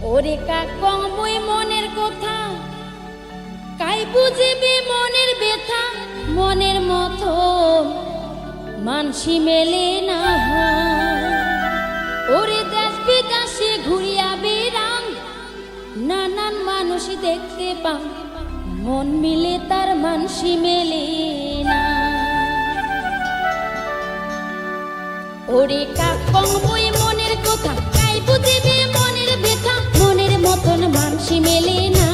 ওরে কাকং বই মনের কথা, কাই বুঝিবি মনের ব্যথা, মনের মতো মানসি মেলে না। ওরে দেশ বিদেশে ঘুরিয়া বেড়াং, নানান মানুষ দেখতে পাং, মন মিলে তার মানসি মেলে না। ওরে কাকং বই মনের কথা, কাই বুঝিবি মনের ব্যথা, মনের মতন মানসি মেলে না।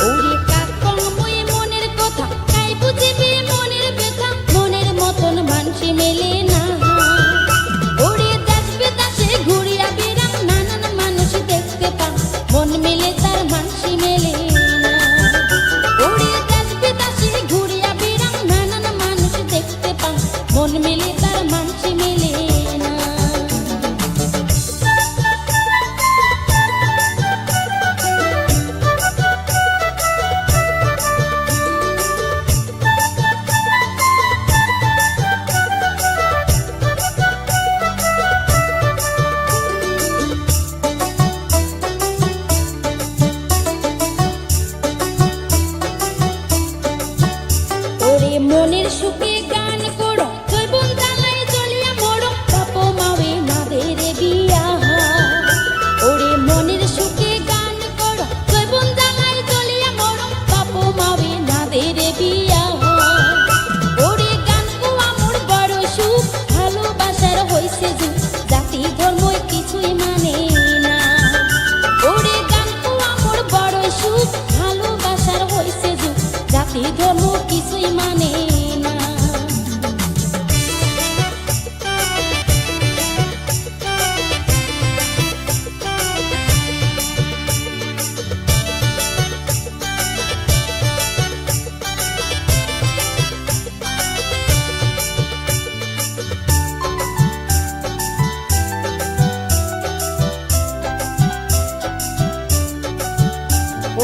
ওরে কাকং বই মনের কথা, কাই বুঝিবি মনের ব্যথা, মনের মতন মানসি মেলে না। ওরে দেশ বিদেশে ঘুরিয়া বেড়াং, নানান মানুষ দেখতে পাং, মন মিলে তার মানসি মেলে না। ওরে দেশ বিদেশে ঘুরিয়া বেড়াং, নানান মানুষ দেখতে পাং, মন মিলে তার মানসি মেলে না। ওরে মনের সুখে গান করো, জৈবন জ্বালায় জ্বলিয়া মরো, বাপ মাবে মাদের বিয়া। ওরে মনের সুখে গান করো, জৈবন জ্বালায় জ্বলিয়া মরো, বাপ মাবে মাদের বিয়া। ওরে গান কোয়া মোর বড় সুখ, ভালোবাসার হইছে যুগ, জাতি ধর্ম কিছুই মানে না। ওরে গান কোয়া মোর বড় সুখ, ভালোবাসার হইছে যুগ, জাতি ধর্ম কিছুই মানে না।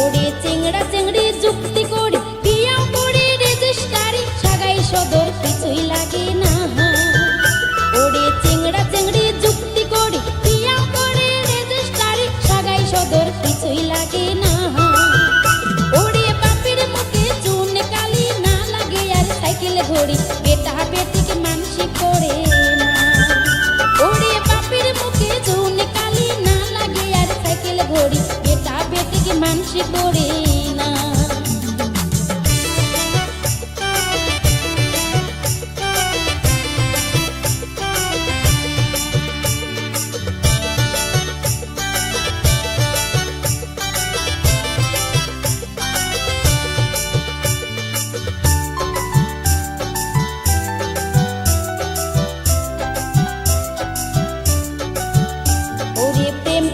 ওরে চিংড়া চিংড়ি যুক্তি করি, বিয়াও করে রেজিস্ট্রারি, সাগাই সদর কিছুই লাগে না। ওরে চিংড়া চিংড়ি যুক্তি করি, বিয়াও করে রেজিস্ট্রারি, সাগাই সদর কিছুই লাগে না। ওরে বাপের মুখে চুন কালি না লাগে, আর সাইকেল ঘড়ি বেটা বেটিকে মানসি করে না। ওরে বাপের মুখে চুন কালি না লাগে, আর সাইকেল ঘড়ি বেটা বেটিকে মানসি করে না। ওরে প্রেম